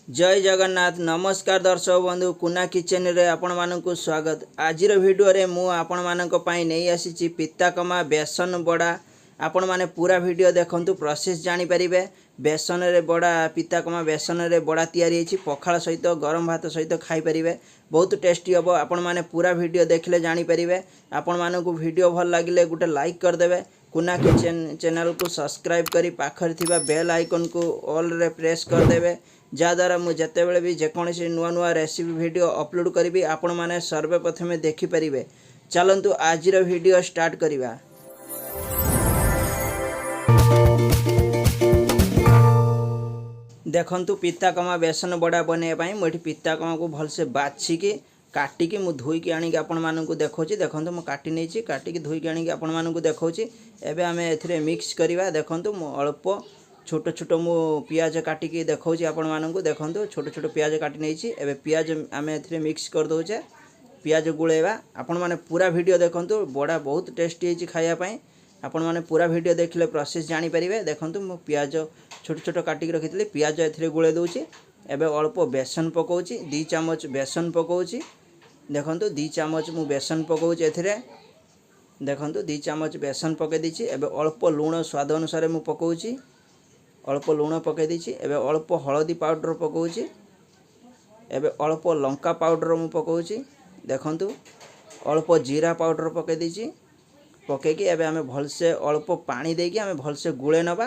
जय जगन्नाथ नमस्कार दर्शक बंधु कुना किचेन रे आपण मानकु स्वागत। आज वीडियो रे मु आपण मानक पई नै आसीची पिताकमा बेसन बड़ा। आपण माने पूरा वीडियो देखंतु प्रोसेस जानि परिबे। बेसन रे बड़ा पिताकमा बेसन रे बड़ा तयारी हेची पखाळ सहित गरम भात सहित खाई परिबे। बहुत टेस्टी हबो। आपण माने पूरा वीडियो देखले जानि परिबे। आपण मानकु वीडियो भल लागिले गुटे लाइक कर देबे। कुना किचेन चैनल को सब्सक्राइब करी पाखर थिबा बेल आइकन को ऑल रे प्रेस कर देबे। जहाँद्वारा मुझे जितेबाला भी जेकोसी नुआ नुआ रेसिपी वीडियो अपलोड करी आपण मैंने सर्वप्रथमे देखिपारे। चलतु आज वीडियो स्टार्ट करवा। देखंतु पिताकमा बेसन बड़ा बनवाई मुझे पिताकमा को भलसे बाछिकी काटिकी मु धोईकी आनिक आपण मानकु देखौची। देखंतु मु काटी नेची काटिकी धोईकी आनिक आपण मानकु देखौची। एबे आमे एथिरे मिक्स करवा। देखंतु मु अल्प छोट छोट मु पियाज काटिकी देखौची आपण मानकु। देखंतु छोट छोट पियाज काटी नेची। एबे पियाज आमे एथिरे मिक्स कर दोचे पियाज गुळेवा। आपण माने पूरा वीडियो देखंतु बड़ा बहुत टेस्टी हेची खाया पई। आपण माने पूरा वीडियो देखले प्रोसेस जानि परिबे। देखंतु मु पियाज छोट छोट काटिकी रखितले पियाज एथिरे गुळे दोची। एबे अल्प बेसन पकोची 2 चम्मच बेसन पकोची। देखंतु 2 चम्मच मु बेसन पकोची एथिरे। देखंतु 2 चम्मच बेसन पके दिछि। एबे अल्प लूण स्वाद अनुसार मु पकोची। अल्प लूण पके दीची। एबे अल्प हळदी पाउडर पकोची। एबे अल्प लंका पाउडर मु पकोची। देखंतु अल्प जीरा पाउडर पके दीची। पकेकी एबे आमे भलसे अल्प पानी देकी आमे भलसे गुळे नबा।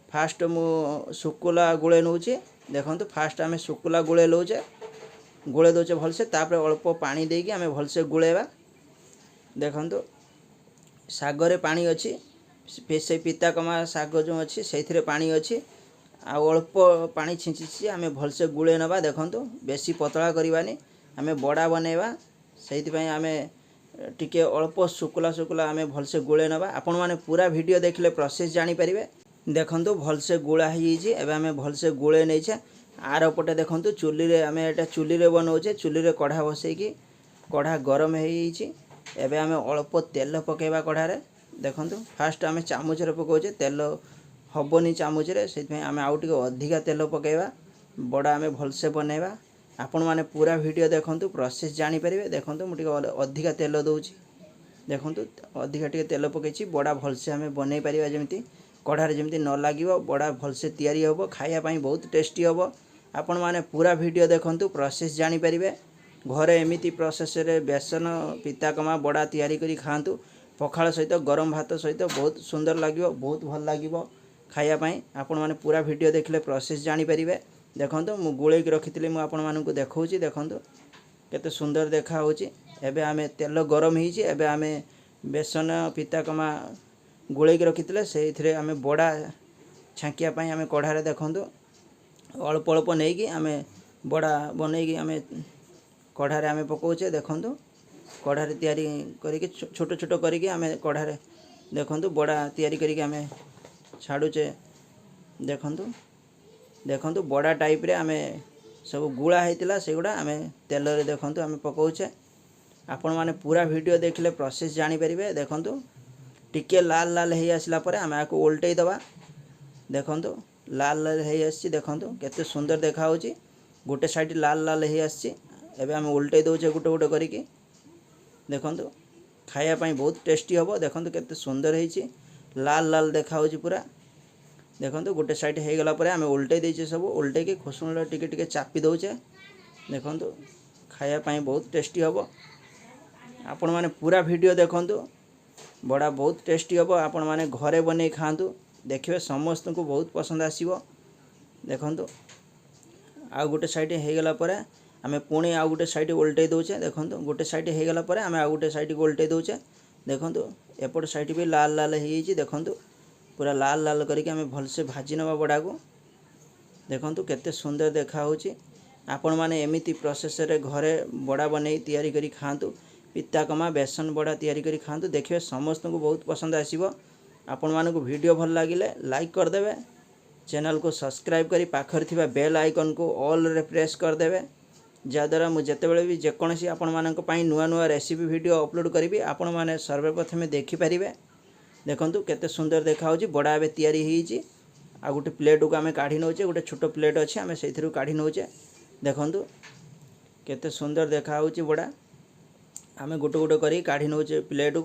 फास्ट मु सुकुला गुळे नउची। देखंतु फास्ट आमे सुकुला गुळे लउचे गुळे दोचे भलसे। तापर अल्प पानी देकी आमे भलसे गुळेबा। देखंतु सागरे पानी अछि से पिताकमा साग जो अच्छी से पानी अच्छी आ अल्प पानी छिंची आमे भलसे गुळे नबा। देखंतु बेसी पतला करवानी आमे बड़ा बनैबा से आमे टिके अल्प सुकुला सुकुला आमे भलसे गुळे नबा। आपण माने पूरा वीडियो देखले प्रोसेस जानि परिबे। देखंतु भलसे गुळा ही जी। एबे आमे भलसे गुळे नै छे। आर पटे देखंतु चुली रे आमे एटा चुली रे बनौचे। चुली रे कढ़ा बसैकी कढ़ा गरम हेई छी। एबे आमे अल्प तेल पकेबा कढ़ा रे। देखंतु फास्ट आमे चामच रे पकोचे तेल हबनी चामच रे से आमे आउ टिके अधिका तेल पकेबा बड़ा आमे भलसे बनैबा। आपण माने पूरा वीडियो देखंतु प्रोसेस जानि परिबे। देखंतु मु टिके अधिका तेल दउची। देखंतु अधिका टिके तेल पकेची बड़ा भलसे आमे बनै परिबा जेमति कढ़ा रे जेमति न लागिवो बड़ा भलसे तयारी होबो खाया पई बहुत टेस्टी होबो। आपण माने पूरा वीडियो देखंतु प्रोसेस जानि परिबे। घरे एमिति प्रोसेस रे बेसन पिताकमा बड़ा तयारी करी खांतु पखाळ सहित गरम भात सहित बहुत सुंदर लागिवो बहुत भल लागिवो खाया पई। आपण माने पूरा वीडियो देखले प्रोसेस जानि परिबे। देखंतु मु गुळे की रखितले मु आपण मानकु देखौची। देखंतु केते सुंदर देखा होची। एबे आमे तेल गरम हिची। एबे आमे बेसन पिताकमा गुळे की रखितले सेइथरे आमे बड़ा छांकिया पई आमे कढ़ा रे देखंतु अल्प अल्प नै की आमे बड़ा बनै की आमे कढ़ा रे आमे पकोचे। देखंतु कढ़ा रे तयारी करिके छोट छोट करिके आमे कढ़ा रे देखंतु बड़ा तयारी करिके आमे छाडुचे। देखंतु देखंतु बड़ा टाइप रे आमे सब गुळा हेतिला सेगुडा आमे तेल रे देखंतु आमे पकोचे। आपण माने पूरा वीडियो देखले प्रोसेस जानि परिबे। देखंतु टिके लाल लाल हेई आसला परे आमे आको उल्टेई दबा। देखंतु लाल लाल हेई आसी। देखंतु केते सुंदर देखा होची। गोटे साइड लाल लाल हेई आसी। एबे आमे उल्टेई दोचे गुटे गुटे करिके। देखंतु खाया पई बहुत टेस्टी होबो। देखंतु केते सुंदर हेची लाल लाल देखा होची पूरा। देखंतु गोटे साइड हे गला परे आमे उल्टे देचे सब उल्टे के खुसुणले टिके टिके चापी दोचे। देखंतु खाया पई बहुत टेस्टी होबो। आपण माने पूरा वीडियो देखंतु बड़ा बहुत टेस्टी होबो। आपण माने घरे बनै खांतु देखिबे समस्त को बहुत पसंद आसीबो। देखंतु आ गोटे साइड हे गला परे आमे पुणी आ गोटे साइड उल्टे दोचे। देखंतु गोटे साइड हे गला परे आमे आ गोटे साइड को उल्टे दोचे। देखंतु एपट साइड भी लाल लाल हेची। देखंतु पूरा लाल लाल करके आमे भलसे भाजी नबा बड़ा को। देखंतु केते सुंदर देखा होची। आपण माने एमिति प्रोसेस रे घरे बड़ा बनै तयारी करी खांतु पिताकमा बेसन बड़ा तयारी करी खांतु देखिबे समस्त को बहुत पसंद आसीबो। आपण मानकु वीडियो भल लागिले लाइक कर देबे। चैनल को सब्सक्राइब करी पाखर थिबा बेल आइकन को ऑल रे प्रेस कर देबे। जहाँद्वारा मुझे जितेबाला भी जेकोसी आपण मानक पई नुआ नुआ रेसिपी वीडियो अपलोड करी आपण माने सर्वप्रथमे देखिपारे। देखंतु केते सुंदर देखा होची बड़ा एबे तयारी हेची। आ गोटे प्लेट को आम काढ़ी नौचे गोटे छोट प्लेट अच्छे आम से काढ़ी नौचे देखु केते सुंदर देखा बड़ा आम गोटे गोटे कर काढ़ी नौचे प्लेट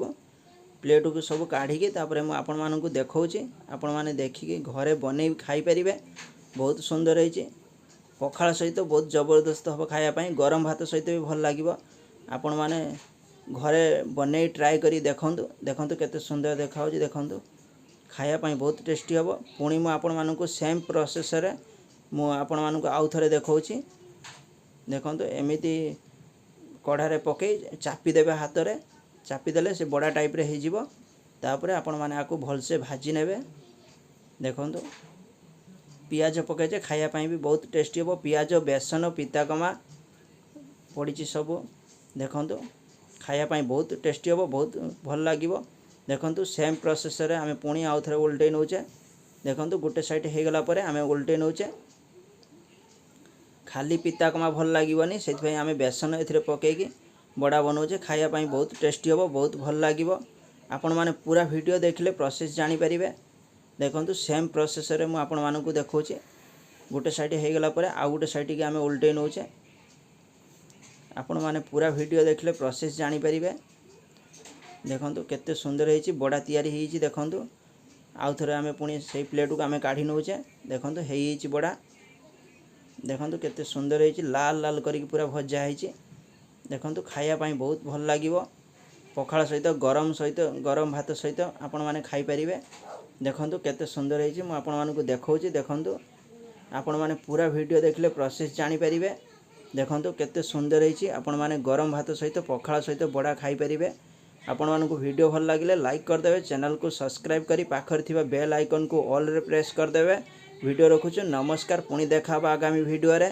को सब काढ़ी तापर मुझे आपण मानक देखौची आपण मैंने देखिए घरे बन खाई पारे बहुत सुंदर है पखाल सहित बहुत जबरदस्त हम खायापाई गरम भात सहित भी भल लगे आपण मैंने घरे बन ट्राए करी देखु केते सुंदर देखा देखु खायापाई बहुत टेस्टी हम पुणी मुझे आपण मानक सेम प्रोसेस मु आपण मानक आउ थे देखौची देखु एमती कढ़ारे पकई चापीदेवे हाथ में चापीदेले से बड़ा टाइप रे हो तापर आपण मैंने आपको भलसे भाजी ने देखु पियाज पकईचे खायापाई भी बहुत टेस्टी हम पियाज बेसन पिताकमा पड़ी सब देखु खायापाई बहुत टेस्टी हम बहुत भल लगे देखु सेम प्रोसेस आम पुणी आउ थे उल्टे नौचे देखु गोटे साइड हो गला आम उल्टे नौचे खाली पिताकमा भल लगनी से आम बेसन ए पकईकी बड़ा बनाऊे खायापाई बहुत टेस्टी हम बहुत भल लगे आपण मैंने पूरा वीडियो देखले प्रोसेस जानीपारे देखु सेम प्रोसेस मुझे आपण मानक देखौची गोटे साइड हो गला आउ गोटे साइड की आम उल्टे नौचे आपण मैंने पूरा वीडियो देखले प्रोसेस जानीपारे देखु केते सुंदर है बड़ा तैयारी होती देखु आउ थे आम पुणी से प्लेट को आम काढ़ी नौचे देखु हो बड़ा देखु केते सुंदर है लाल लाल करके पूरा भजा है देखु खायापाई बहुत भल लगे पखाल सहित गरम भात सहित आपण मैंने खाई पारे देखु केते सुंदर है मुझे आपण मानक देखौची देखु आपण मैंने पूरा वीडियो देखले प्रोसेस जानीपारे देखु केते सुंदर है आपण मैंने गरम भात सहित पखाल सहित बड़ा खाई पारे आपण मानक वीडियो भल लगे लाइक करदे चैनल को सब्सक्राइब करी पाखर थिबा बेल आइकन को ऑल रे प्रेस करदे वीडियो रखुछु नमस्कार पुणी देखा आगामी वीडियो रे।